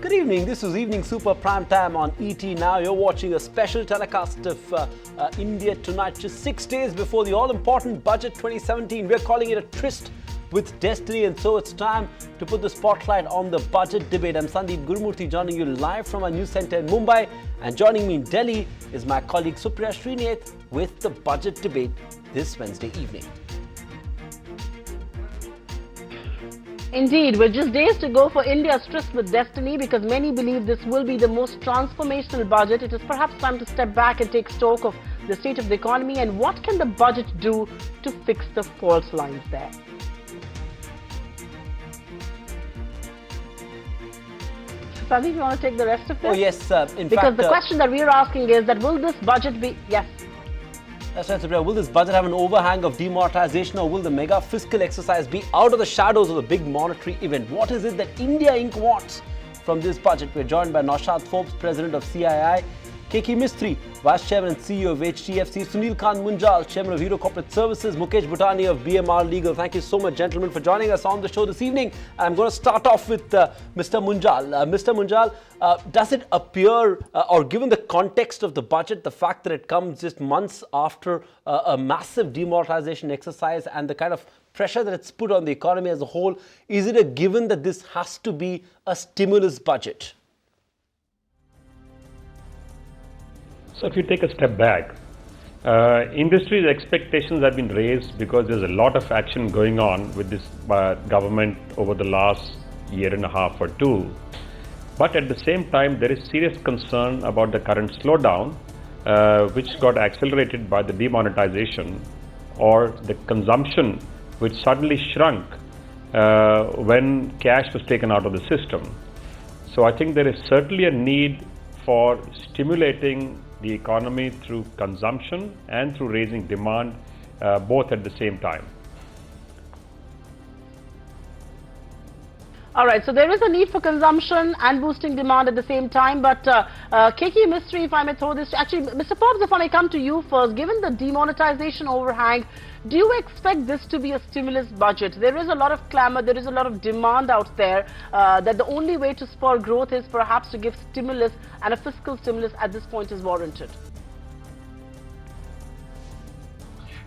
Good evening, this is Evening Super Prime Time on ET Now. You're watching a special telecast of India Tonight, just 6 days before the all-important Budget 2017. We're calling it a tryst with destiny, and so it's time to put the spotlight on the budget debate. I'm Sandeep Gurumurthi, joining you live from our news centre in Mumbai, and joining me in Delhi is my colleague Supriya Shrinate with the budget debate this Wednesday evening. Indeed, with just days to go for India's tryst with destiny, because many believe this will be the most transformational budget, it is perhaps time to step back and take stock of the state of the economy and what can the budget do to fix the fault lines there. Sandeep, you want to take the rest of this? Oh yes, because the question that we are asking is that will this budget be... Yes. That's right, Supriya. Will this budget have an overhang of demonetization, or will the mega fiscal exercise be out of the shadows of the big monetary event? What is it that India Inc. wants from this budget? We're joined by Naushad Forbes, President of CII, KK Mistry, Vice Chairman and CEO of HDFC, Munjal, Chairman of Hero Corporate Services, Mukesh Butani of BMR Legal. Thank you so much, gentlemen, for joining us on the show this evening. I'm going to start off with Mr. Munjal. Mr. Munjal, does it appear, or given the context of the budget, the fact that it comes just months after a massive demonetization exercise and the kind of pressure that it's put on the economy as a whole, is it a given that this has to be a stimulus budget? So if you take a step back, industry's expectations have been raised because there's a lot of action going on with this government over the last year and a half or two. But at the same time, there is serious concern about the current slowdown, which got accelerated by the demonetization or the consumption, which suddenly shrunk when cash was taken out of the system. So I think there is certainly a need for stimulating the economy through consumption and through raising demand, both at the same time. All right, so there is a need for consumption and boosting demand at the same time, but KK Mistry, if I may throw this, actually, Mr. Forbes, if I may come to you first, given the demonetization overhang, do you expect this to be a stimulus budget? There is a lot of clamor, there is a lot of demand out there that the only way to spur growth is perhaps to give stimulus, and a fiscal stimulus at this point is warranted.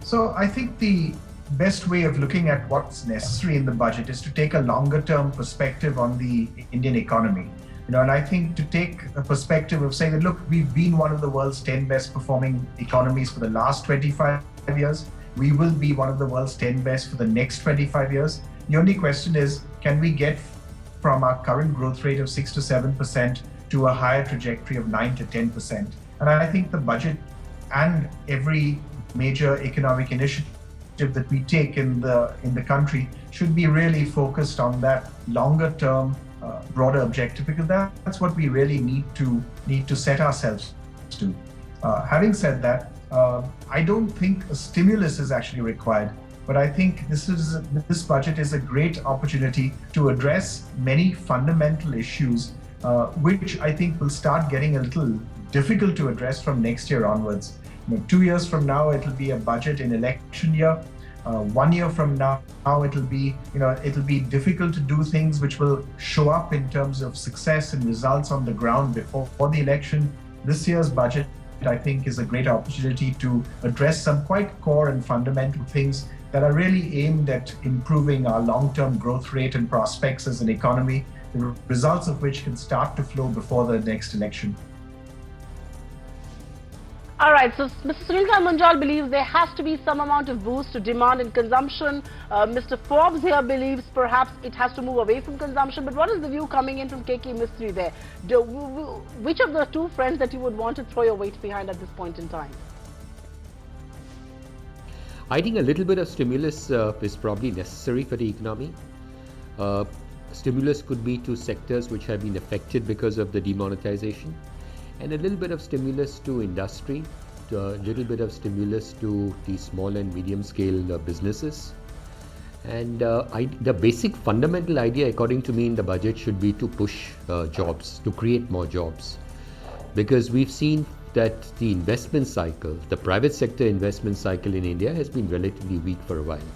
So I think the best way of looking at what's necessary in the budget is to take a longer term perspective on the Indian economy. And I think to take a perspective of saying that, look, we've been one of the world's 10 best performing economies for the last 25 years. We will be one of the world's 10 best for the next 25 years. The only question is, can we get from our current growth rate of 6 to 7% to a higher trajectory of 9 to 10%? And I think the budget and every major economic initiative that we take in the country should be really focused on that longer term, broader objective, because that's what we really need to set ourselves to. Having said that, I don't think a stimulus is actually required, but I think this budget is a great opportunity to address many fundamental issues, which I think will start getting a little difficult to address from next year onwards. 2 years from now, it'll be a budget in election year. 1 year from now, it'll be difficult to do things which will show up in terms of success and results on the ground before the election. This year's budget, I think, is a great opportunity to address some quite core and fundamental things that are really aimed at improving our long-term growth rate and prospects as an economy, the results of which can start to flow before the next election. All right, so Mr. Munjal believes there has to be some amount of boost to demand and consumption. Mr. Forbes here believes perhaps it has to move away from consumption. But what is the view coming in from KK Mistry there? Which of the two friends that you would want to throw your weight behind at this point in time? I think a little bit of stimulus is probably necessary for the economy. Stimulus could be to sectors which have been affected because of the demonetization, and a little bit of stimulus to industry, a little bit of stimulus to the small and medium scale businesses. And the basic fundamental idea, according to me, in the budget should be to push jobs, to create more jobs. Because we've seen that the investment cycle, the private sector investment cycle in India has been relatively weak for a while.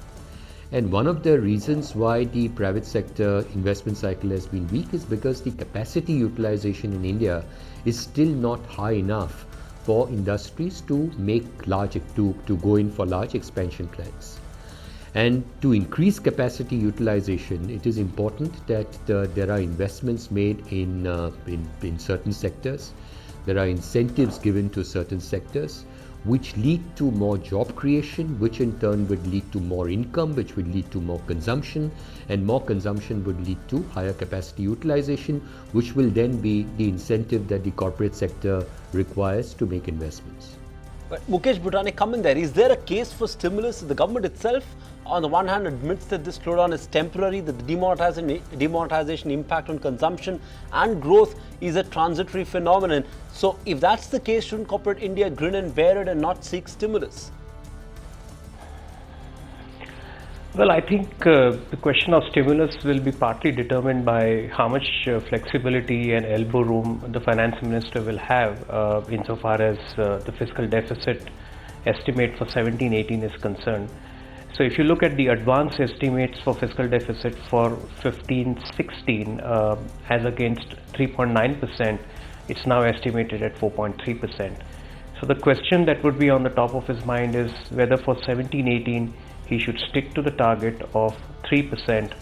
And one of the reasons why the private sector investment cycle has been weak is because the capacity utilization in India is still not high enough for industries to go in for large expansion plans. And to increase capacity utilization, it is important that there are investments made in certain sectors. There are incentives given to certain sectors, which lead to more job creation, which in turn would lead to more income, which would lead to more consumption, and more consumption would lead to higher capacity utilization, which will then be the incentive that the corporate sector requires to make investments. But Mukesh Butani, come in there. Is there a case for stimulus? The government itself, on the one hand, admits that this slowdown is temporary, that the demonetization impact on consumption and growth is a transitory phenomenon. So if that's the case, shouldn't corporate India grin and bear it and not seek stimulus? Well, I think the question of stimulus will be partly determined by how much flexibility and elbow room the finance minister will have insofar as the fiscal deficit estimate for 17-18 is concerned. So if you look at the advance estimates for fiscal deficit for 15-16 as against 3.9%, it's now estimated at 4.3%. So the question that would be on the top of his mind is whether for 17-18 he should stick to the target of 3%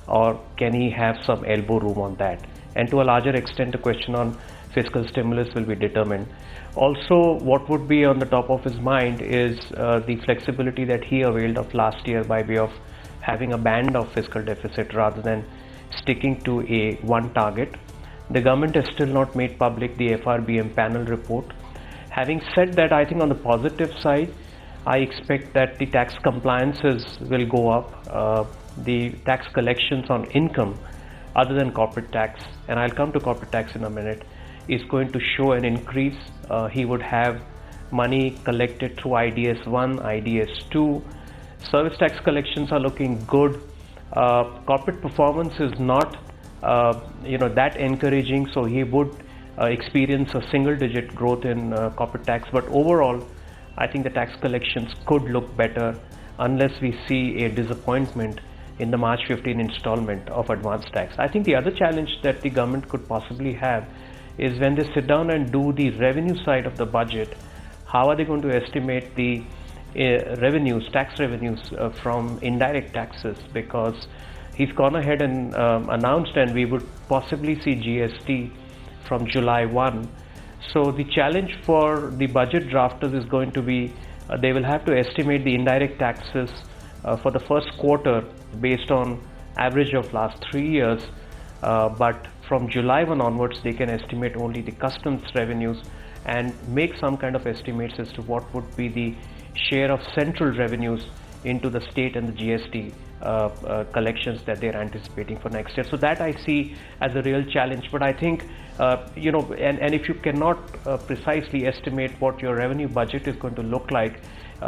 or can he have some elbow room on that. And to a larger extent, the question on fiscal stimulus will be determined. Also, what would be on the top of his mind is the flexibility that he availed of last year by way of having a band of fiscal deficit rather than sticking to one target. The government has still not made public the FRBM panel report. Having said that, I think on the positive side, I expect that the tax compliances will go up. The tax collections on income other than corporate tax, and I'll come to corporate tax in a minute, is going to show an increase. He would have money collected through IDS 1, IDS 2. Service tax collections are looking good. Corporate performance is not that encouraging, so he would experience a single-digit growth in corporate tax. But overall, I think the tax collections could look better unless we see a disappointment in the March 15 installment of advance tax. I think the other challenge that the government could possibly have is when they sit down and do the revenue side of the budget, how are they going to estimate the tax revenues from indirect taxes? Because he's gone ahead and announced, and we would possibly see GST from July 1. So the challenge for the budget drafters is going to be they will have to estimate the indirect taxes for the first quarter based on average of last 3 years, but from July 1 onwards they can estimate only the customs revenues and make some kind of estimates as to what would be the share of central revenues into the state and the GST collections that they're anticipating for next year. So that I see as a real challenge. But I think, and if you cannot precisely estimate what your revenue budget is going to look like,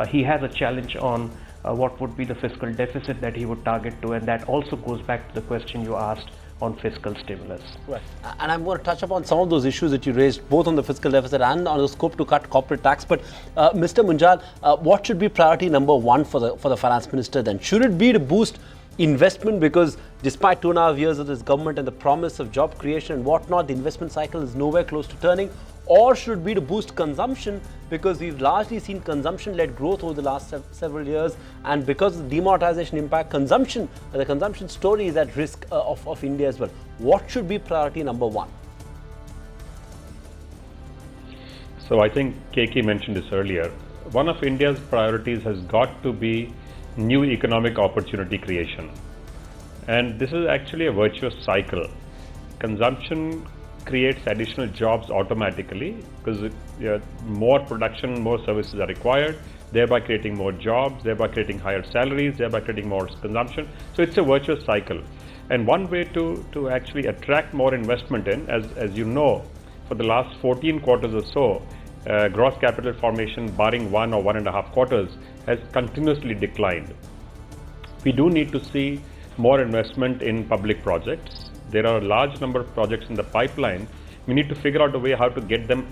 he has a challenge on what would be the fiscal deficit that he would target to. And that also goes back to the question you asked on fiscal stimulus. Right. And I'm going to touch upon some of those issues that you raised, both on the fiscal deficit and on the scope to cut corporate tax. But Mr. Munjal, what should be priority number one for the finance minister then? Should it be to boost investment, because despite 2.5 years of this government and the promise of job creation and whatnot, the investment cycle is nowhere close to turning? Or should it be to boost consumption, because we've largely seen consumption-led growth over the last several years, and because of the demonetization impact, the consumption story is at risk of India as well. What should be priority number one? So I think KK mentioned this earlier. One of India's priorities has got to be new economic opportunity creation. And this is actually a virtuous cycle. Consumption creates additional jobs automatically because more production, more services are required, thereby creating more jobs, thereby creating higher salaries, thereby creating more consumption. So it's a virtuous cycle. And one way to actually attract more investment in, as you know, for the last 14 quarters or so, gross capital formation, barring 1 or 1.5 quarters, has continuously declined. We do need to see more investment in public projects. There are a large number of projects in the pipeline. We need to figure out a way how to get them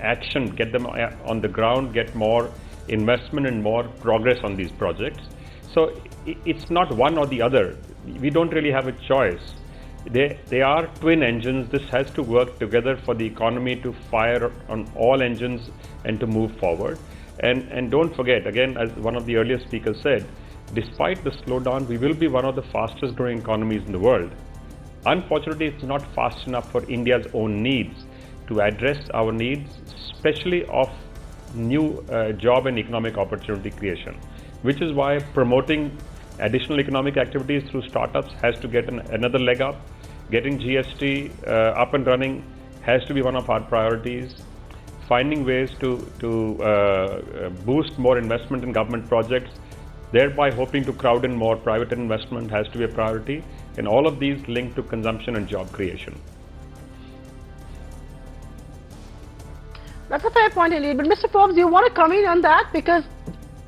get them on the ground, get more investment and more progress on these projects. So it's not one or the other. We don't really have a choice. They are twin engines. This has to work together for the economy to fire on all engines and to move forward. And don't forget, again, as one of the earlier speakers said, despite the slowdown, we will be one of the fastest growing economies in the world. Unfortunately, it's not fast enough for India's own needs to address our needs, especially of new job and economic opportunity creation, which is why promoting additional economic activities through startups has to get another leg up. Getting GST up and running has to be one of our priorities. Finding ways to boost more investment in government projects, thereby hoping to crowd in more private investment, has to be a priority. And all of these linked to consumption and job creation. That's a fair point indeed. But Mr. Forbes, you want to comment on that? Because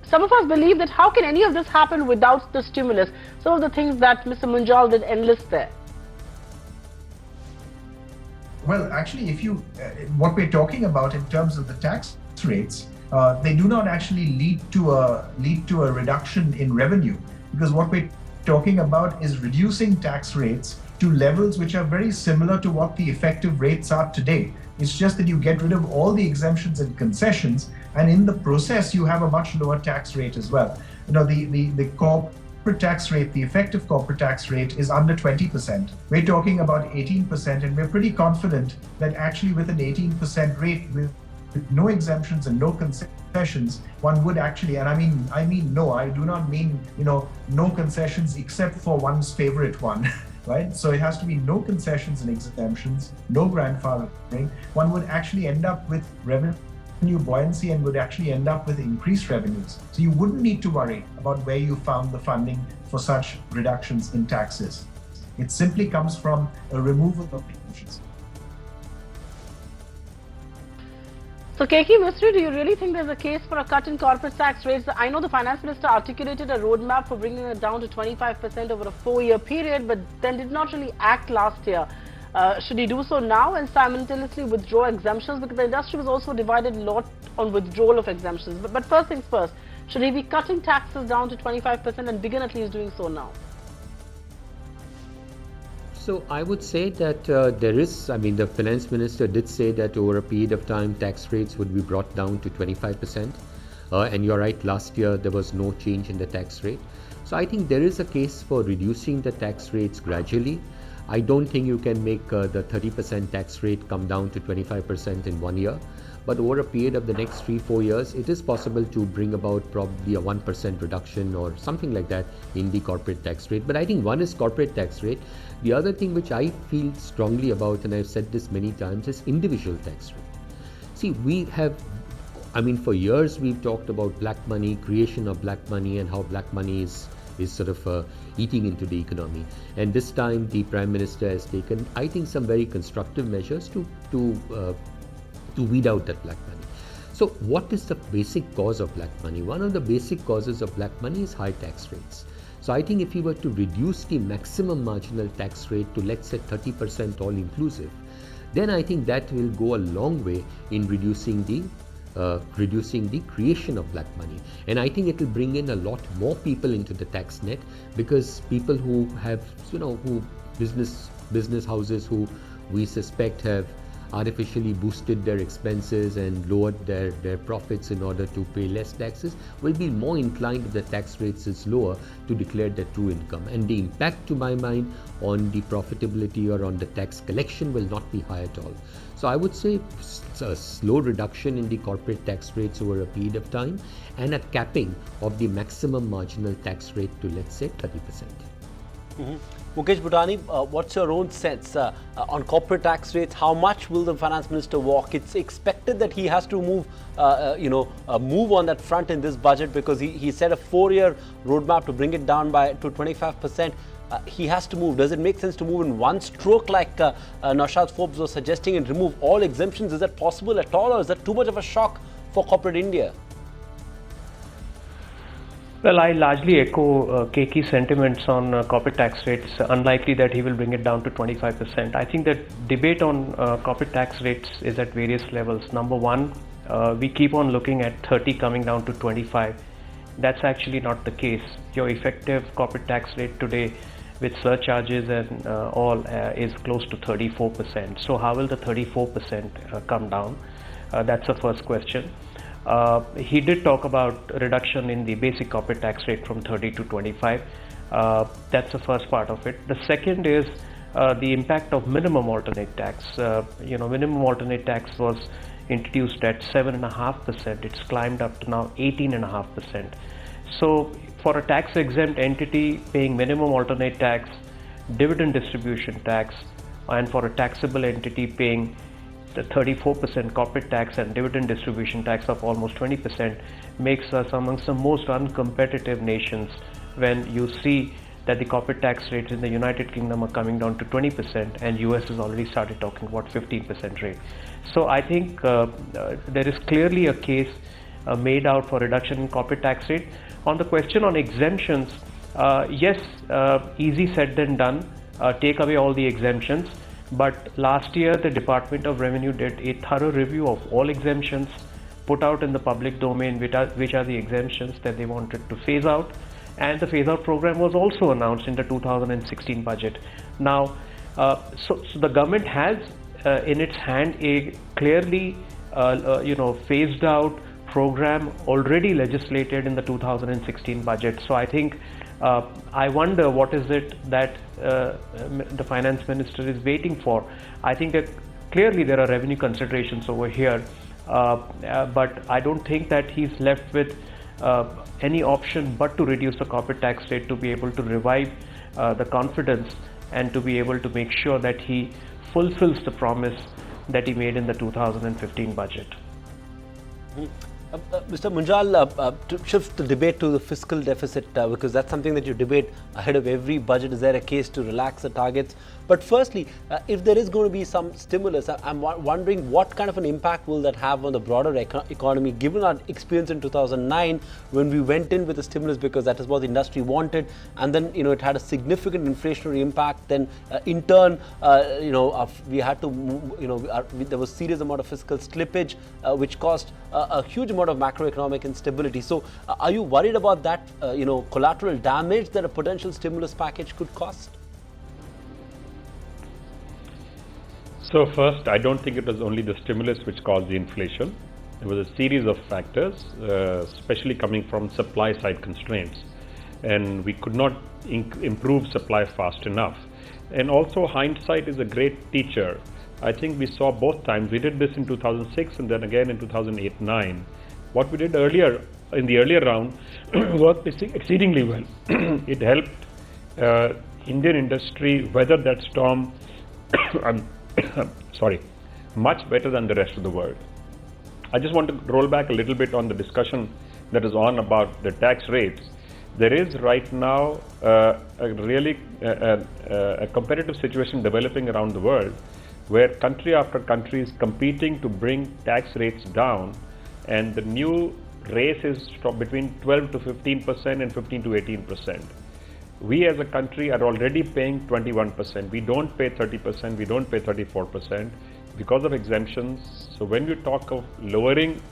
some of us believe that how can any of this happen without the stimulus? Some of the things that Mr. Munjal did enlist there. Well, actually, if you what we're talking about in terms of the tax rates, they do not actually lead to a reduction in revenue, because what we're talking about is reducing tax rates to levels which are very similar to what the effective rates are today. It's just that you get rid of all the exemptions and concessions, and in the process, you have a much lower tax rate as well. You know, the corporate tax rate, the effective corporate tax rate is under 20%. We're talking about 18%, and we're pretty confident that actually with an 18% rate, with no exemptions and no concessions, one would actually, and I mean no, I do not mean, you know, no concessions except for one's favorite one. Right? So it has to be no concessions and exemptions, no grandfathering. One would actually end up with revenue buoyancy and would actually end up with increased revenues. So you wouldn't need to worry about where you found the funding for such reductions in taxes. It simply comes from a removal of exemptions. So, KK Mistry, do you really think there's a case for a cut in corporate tax rates? I know the Finance Minister articulated a roadmap for bringing it down to 25% over a 4-year period, but then did not really act last year. Should he do so now and simultaneously withdraw exemptions? Because the industry was also divided a lot on withdrawal of exemptions. But first things first, should he be cutting taxes down to 25% and begin at least doing so now? So I would say that the finance minister did say that over a period of time tax rates would be brought down to 25%. And you're right, last year there was no change in the tax rate. So I think there is a case for reducing the tax rates gradually. I don't think you can make the 30% tax rate come down to 25% in 1 year. But over a period of the next 3-4 years, it is possible to bring about probably a 1% reduction or something like that in the corporate tax rate. But I think one is corporate tax rate. The other thing which I feel strongly about, and I've said this many times, is individual tax rate. See, for years we've talked about black money, creation of black money, and how black money is sort of eating into the economy. And this time the Prime Minister has taken, I think, some very constructive measures to weed out that black money. So what is the basic cause of black money? One of the basic causes of black money is high tax rates. So I think if you were to reduce the maximum marginal tax rate to, let's say, 30% all inclusive, then I think that will go a long way in reducing the creation of black money. And I think it will bring in a lot more people into the tax net, because people who have, business houses who we suspect have artificially boosted their expenses and lowered their profits in order to pay less taxes will be more inclined, if the tax rates is lower, to declare their true income. And the impact, to my mind, on the profitability or on the tax collection will not be high at all. So I would say a slow reduction in the corporate tax rates over a period of time, and a capping of the maximum marginal tax rate to, let's say, 30%. Mukesh Butani, what's your own sense on corporate tax rates? How much will the Finance Minister walk? It's expected that he has to move on that front in this budget, because he set a 4-year roadmap to bring it down to 25%. He has to move. Does it make sense to move in one stroke like Naushad Forbes was suggesting, and remove all exemptions? Is that possible at all, or is that too much of a shock for corporate India? Well, I largely echo KK's sentiments on corporate tax rates. Unlikely that he will bring it down to 25%. I think that debate on corporate tax rates is at various levels. Number one, we keep on looking at 30 coming down to 25. That's actually not the case. Your effective corporate tax rate today with surcharges and all is close to 34%. So how will the 34% come down? That's the first question. He did talk about reduction in the basic corporate tax rate from 30 to 25. That's the first part of it. The second is the impact of minimum alternate tax. Minimum alternate tax was introduced at 7.5%. It's climbed up to now 18.5%. So for a tax exempt entity paying minimum alternate tax, dividend distribution tax, and for a taxable entity paying the 34% corporate tax and dividend distribution tax of almost 20% makes us amongst the most uncompetitive nations when you see that the corporate tax rates in the United Kingdom are coming down to 20% and US has already started talking about 15% rate. So I think there is clearly a case made out for reduction in corporate tax rate. On the question on exemptions, yes, easy said than done, take away all the exemptions. But last year the Department of Revenue did a thorough review of all exemptions, put out in the public domain which are the exemptions that they wanted to phase out, and the phase out program was also announced in the 2016 budget. Now, so the government has in its hand a clearly phased out program already legislated in the 2016 budget. So I think I wonder what is it that the finance minister is waiting for. I think that clearly there are revenue considerations over here, but I don't think that he's left with any option but to reduce the corporate tax rate to be able to revive the confidence and to be able to make sure that he fulfills the promise that he made in the 2015 budget. Mr. Munjal, to shift the debate to the fiscal deficit, because that's something that you debate ahead of every budget. Is there a case to relax the targets? But firstly, if there is going to be some stimulus, I'm wondering what kind of an impact will that have on the broader economy, given our experience in 2009 when we went in with a stimulus because that is what the industry wanted, and then it had a significant inflationary impact. Then in turn, we had to there was serious amount of fiscal slippage, which caused a huge amount of macroeconomic instability. So are you worried about that collateral damage that a potential stimulus package could cost? So first, I don't think it was only the stimulus which caused the inflation. It was a series of factors, especially coming from supply side constraints, and we could not improve supply fast enough. And also hindsight is a great teacher. I think we saw both times. We did this in 2006 and then again in 2008-09. What we did earlier, in the earlier round, worked exceedingly well. It helped Indian industry weather that storm much better than the rest of the world. I just want to roll back a little bit on the discussion that is on about the tax rates. There is right now a competitive situation developing around the world where country after country is competing to bring tax rates down, and the new race is between 12 to 15% and 15 to 18%. We as a country are already paying 21%. We don't pay 30%, we don't pay 34% because of exemptions. So when you talk of lowering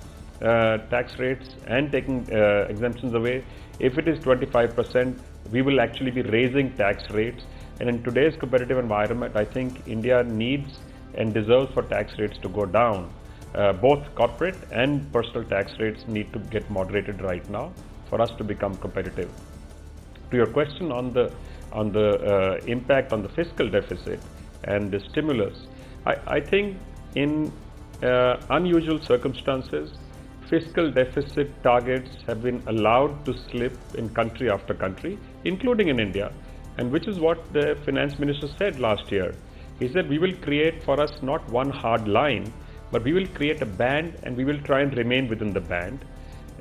tax rates and taking exemptions away, if it is 25%, we will actually be raising tax rates. And in today's competitive environment, I think India needs and deserves for tax rates to go down. Both corporate and personal tax rates need to get moderated right now for us to become competitive. To your question on the impact on the fiscal deficit and the stimulus, I think in unusual circumstances, fiscal deficit targets have been allowed to slip in country after country, including in India, and which is what the finance minister said last year. He said we will create for us not one hard line, but we will create a band and we will try and remain within the band.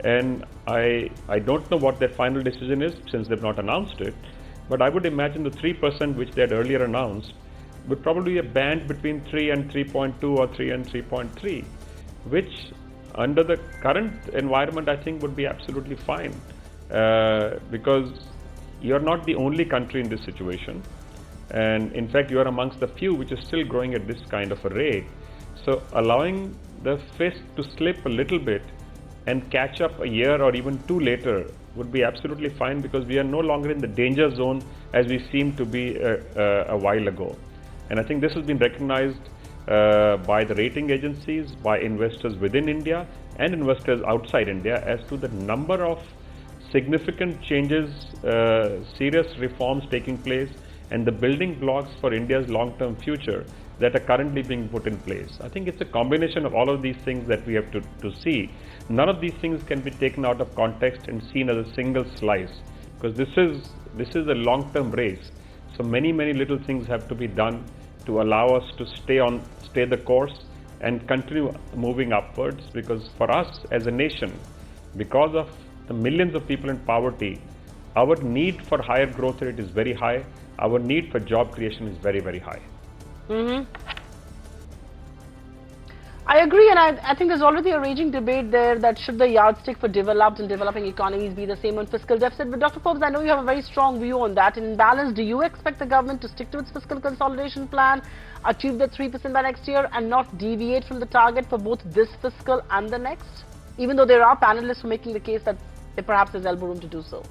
And I don't know what their final decision is since they've not announced it, but I would imagine the 3% which they had earlier announced would probably be a band between 3 and 3.2 or 3 and 3.3, which under the current environment I think would be absolutely fine, because you're not the only country in this situation, and in fact you are amongst the few which is still growing at this kind of a rate. So allowing the fist to slip a little bit and catch up a year or even two later would be absolutely fine, because we are no longer in the danger zone as we seemed to be a while ago. And I think this has been recognized by the rating agencies, by investors within India and investors outside India, as to the number of significant changes, serious reforms taking place, and the building blocks for India's long-term future that are currently being put in place. I think it's a combination of all of these things that we have to see. None of these things can be taken out of context and seen as a single slice, because this is a long-term race. So many little things have to be done to allow us to stay the course and continue moving upwards, because for us as a nation, because of the millions of people in poverty, our need for higher growth rate is very high. Our need for job creation is very high. I agree, and I think there's already a raging debate there that should the yardstick for developed and developing economies be the same on fiscal deficit. But Dr. Forbes, I know you have a very strong view on that. In balance, do you expect the government to stick to its fiscal consolidation plan, achieve the 3% by next year, and not deviate from the target for both this fiscal and the next? Even though there are panelists who are making the case that there perhaps is elbow room to do so.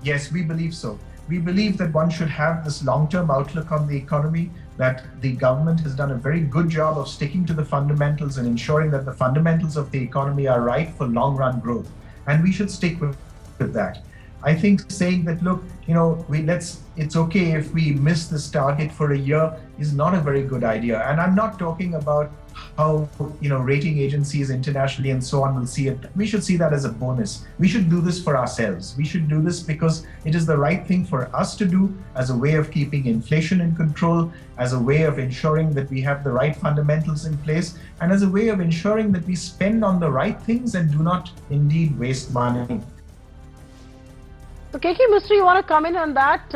Yes, we believe so. We believe that one should have this long-term outlook on the economy, that the government has done a very good job of sticking to the fundamentals and ensuring that the fundamentals of the economy are right for long-run growth. And we should stick with that. I think saying that, look, it's okay if we miss this target for a year is not a very good idea. And I'm not talking about how, rating agencies internationally and so on will see it. We should see that as a bonus. We should do this for ourselves. We should do this because it is the right thing for us to do, as a way of keeping inflation in control, as a way of ensuring that we have the right fundamentals in place, and as a way of ensuring that we spend on the right things and do not indeed waste money. So, KK Mistry, you want to comment on that?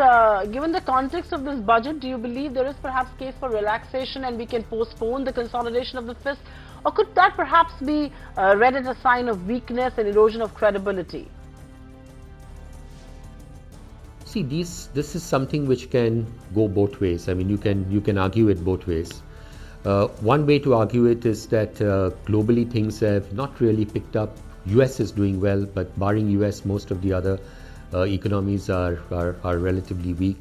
Given the context of this budget, do you believe there is perhaps case for relaxation and we can postpone the consolidation of the FIS? Or could that perhaps be read as a sign of weakness and erosion of credibility? See, this is something which can go both ways. I mean, you can argue it both ways. One way to argue it is that globally things have not really picked up. US is doing well, but barring US, most of the other economies are relatively weak.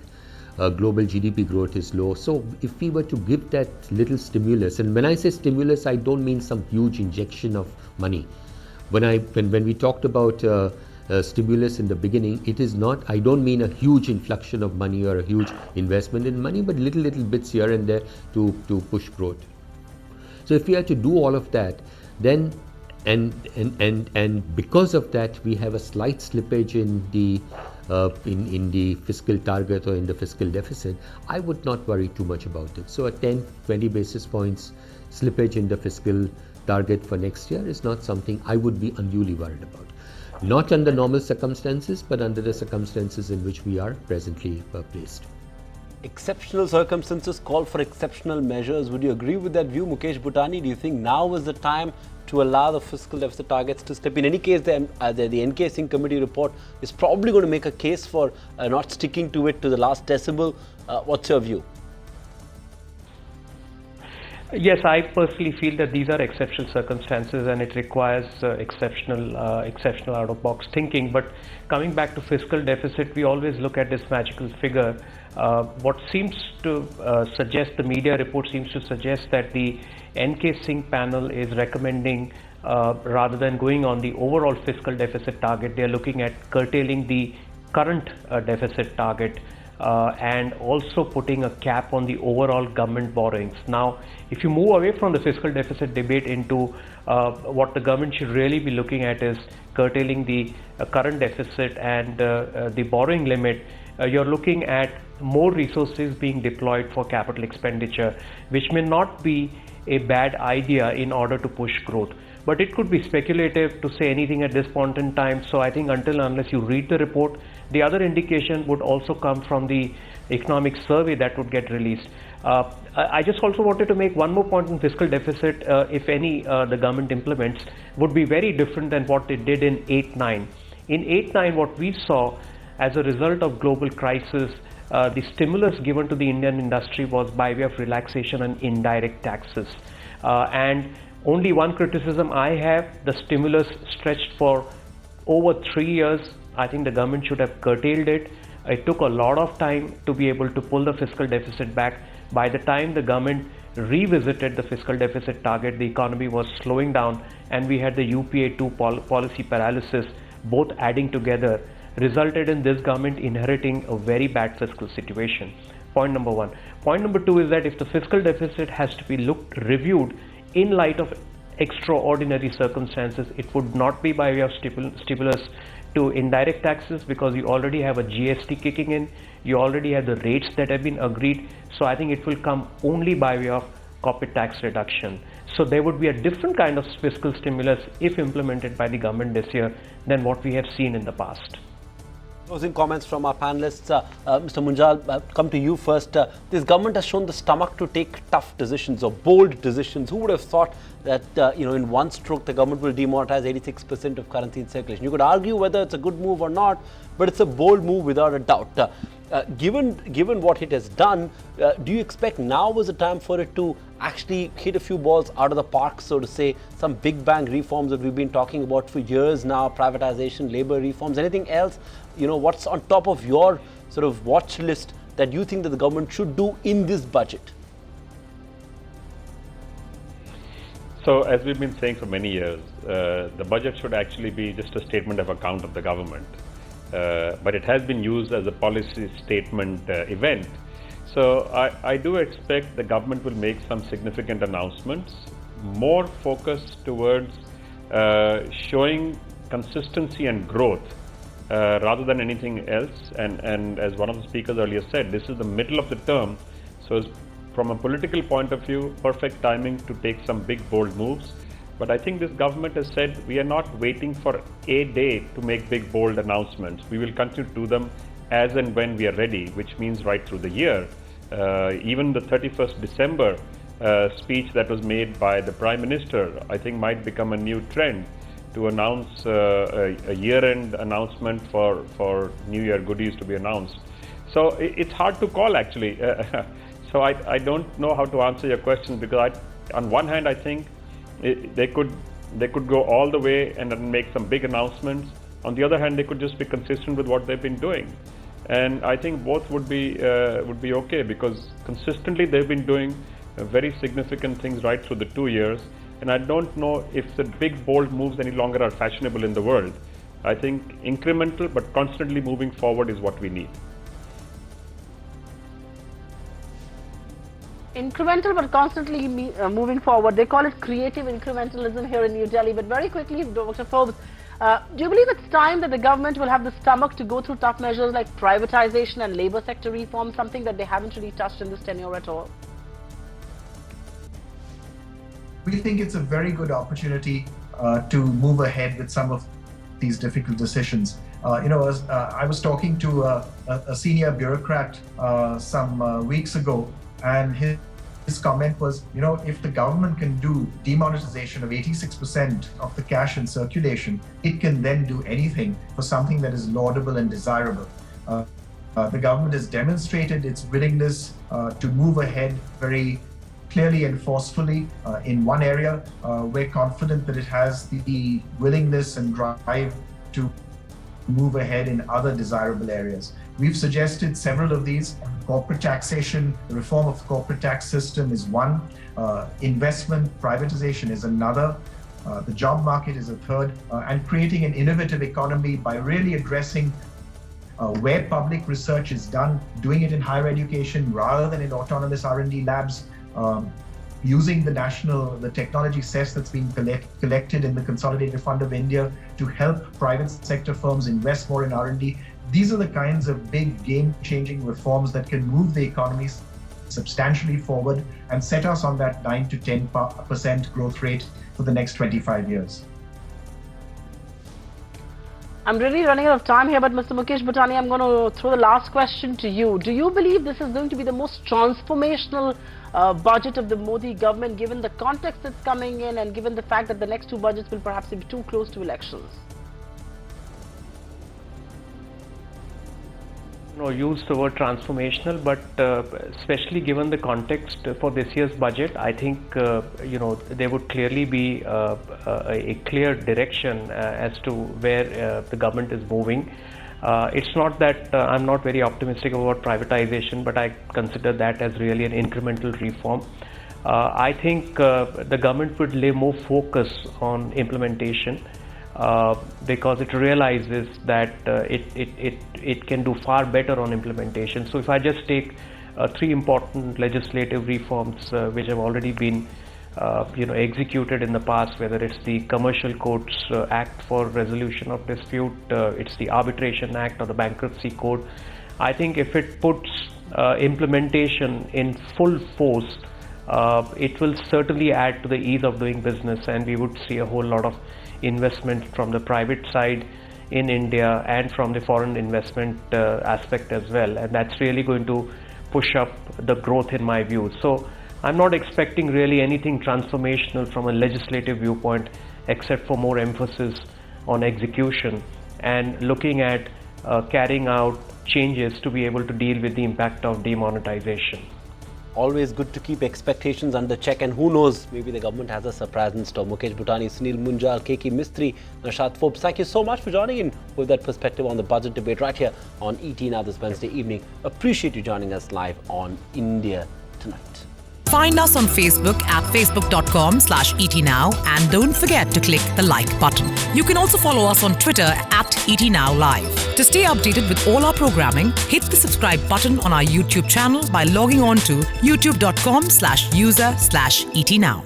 Global GDP growth is low. So if we were to give that little stimulus, and when I say stimulus, I don't mean some huge injection of money. When we talked about stimulus in the beginning, it is not, I don't mean a huge inflection of money or a huge investment in money, but little bits here and there to push growth. So if we are to do all of that, then and because of that, we have a slight slippage in the fiscal target or in the fiscal deficit. I would not worry too much about it. So a 10-20 basis points slippage in the fiscal target for next year is not something I would be unduly worried about. Not under normal circumstances, but under the circumstances in which we are presently placed. Exceptional circumstances call for exceptional measures. Would you agree with that view, Mukesh Butani? Do you think now is the time to allow the fiscal deficit targets to slip? In any case, the NK Singh committee report is probably going to make a case for not sticking to it to the last decibel. What's your view? Yes, I personally feel that these are exceptional circumstances and it requires exceptional out-of-box thinking. But coming back to fiscal deficit, we always look at this magical figure. What seems to suggest, the media report seems to suggest that the NK Singh panel is recommending, rather than going on the overall fiscal deficit target, they are looking at curtailing the current deficit target and also putting a cap on the overall government borrowings. Now, if you move away from the fiscal deficit debate into what the government should really be looking at is curtailing the current deficit and the borrowing limit, you're looking at more resources being deployed for capital expenditure, which may not be a bad idea in order to push growth. But it could be speculative to say anything at this point in time. So I think unless you read the report, the other indication would also come from the economic survey that would get released. I just also wanted to make one more point on fiscal deficit, if any the government implements, would be very different than what it did in 8-9. In 8-9, what we saw as a result of global crisis, the stimulus given to the Indian industry was by way of relaxation on indirect taxes. And Only one criticism I have, the stimulus stretched for over 3 years. I think the government should have curtailed it. It took a lot of time to be able to pull the fiscal deficit back. By the time the government revisited the fiscal deficit target, the economy was slowing down and we had the UPA2 policy paralysis, both adding together, resulted in this government inheriting a very bad fiscal situation. Point number one. Point number two is that if the fiscal deficit has to be reviewed in light of extraordinary circumstances, it would not be by way of stimulus to indirect taxes, because you already have a GST kicking in, you already have the rates that have been agreed. So I think it will come only by way of corporate tax reduction. So there would be a different kind of fiscal stimulus if implemented by the government this year than what we have seen in the past. Closing comments from our panelists. Mr. Munjal, come to you first. This government has shown the stomach to take tough decisions or bold decisions. Who would have thought that in one stroke the government will demonetize 86% of currency in circulation? You could argue whether it's a good move or not, but it's a bold move without a doubt. Given what it has done, do you expect now is the time for it to actually hit a few balls out of the park, so to say, some big bang reforms that we've been talking about for years now, privatization, labor reforms, anything else? What's on top of your sort of watch list that you think that the government should do in this budget? So, as we've been saying for many years, the budget should actually be just a statement of account of the government. But it has been used as a policy statement event. So I do expect the government will make some significant announcements, more focused towards showing consistency and growth rather than anything else. And as one of the speakers earlier said, this is the middle of the term. So from a political point of view, perfect timing to take some big, bold moves. But I think this government has said we are not waiting for a day to make big, bold announcements. We will continue to do them as and when we are ready, which means right through the year. Even the 31st December speech that was made by the Prime Minister, I think might become a new trend to announce a year-end announcement for New Year goodies to be announced. So it's hard to call actually. So I don't know how to answer your question, because on one hand I think they could go all the way and then make some big announcements. On the other hand, they could just be consistent with what they've been doing, and I think both would be okay, because consistently they've been doing very significant things right through the 2 years. And I don't know if the big bold moves any longer are fashionable in the world. I think incremental but constantly moving forward is what we need. Incremental but constantly moving forward. They call it creative incrementalism here in New Delhi. But very quickly, Dr. Forbes, do you believe it's time that the government will have the stomach to go through tough measures like privatization and labor sector reform, something that they haven't really touched in this tenure at all? We think it's a very good opportunity to move ahead with some of these difficult decisions. I was talking to a senior bureaucrat some weeks ago, and his comment was, if the government can do demonetization of 86% of the cash in circulation, it can then do anything for something that is laudable and desirable. The government has demonstrated its willingness to move ahead very clearly and forcefully in one area. We're confident that it has the willingness and drive to move ahead in other desirable areas. We've suggested several of these. Corporate taxation, the reform of the corporate tax system is one. Investment privatization is another. The job market is a third. And creating an innovative economy by really addressing where public research is done, doing it in higher education rather than in autonomous R&D labs, using the technology cess that's being collected in the Consolidated Fund of India to help private sector firms invest more in R&D. These are the kinds of big game-changing reforms that can move the economy substantially forward and set us on that 9 to 10% growth rate for the next 25 years. I'm really running out of time here, but Mr. Mukesh Butani, I'm going to throw the last question to you. Do you believe this is going to be the most transformational budget of the Modi government, given the context that's coming in and given the fact that the next two budgets will perhaps be too close to elections? Use the word transformational, but especially given the context for this year's budget, I think there would clearly be a clear direction as to where the government is moving. It's not that I'm not very optimistic about privatization, but I consider that as really an incremental reform. I think the government would lay more focus on implementation. Because it realizes that it can do far better on implementation. So if I just take 3 important legislative reforms which have already been executed in the past, whether it's the Commercial Courts Act for Resolution of Dispute, it's the Arbitration Act or the Bankruptcy Code, I think if it puts implementation in full force, it will certainly add to the ease of doing business, and we would see a whole lot of investment from the private side in India and from the foreign investment aspect as well, and that's really going to push up the growth in my view. So I'm not expecting really anything transformational from a legislative viewpoint, except for more emphasis on execution and looking at carrying out changes to be able to deal with the impact of demonetization. Always good to keep expectations under check, and who knows, maybe the government has a surprise in store. Mukesh Butani, SK Munjal, KK Mistry, Naushad Forbes, thank you so much for joining in with that perspective on the budget debate right here on ET Now this Wednesday evening. Appreciate you joining us live on India Tonight. Find us on Facebook at facebook.com/ETNow and don't forget to click the like button. You can also follow us on Twitter at ETNowLive. To stay updated with all our programming, hit the subscribe button on our YouTube channel by logging on to youtube.com/user/ETNow.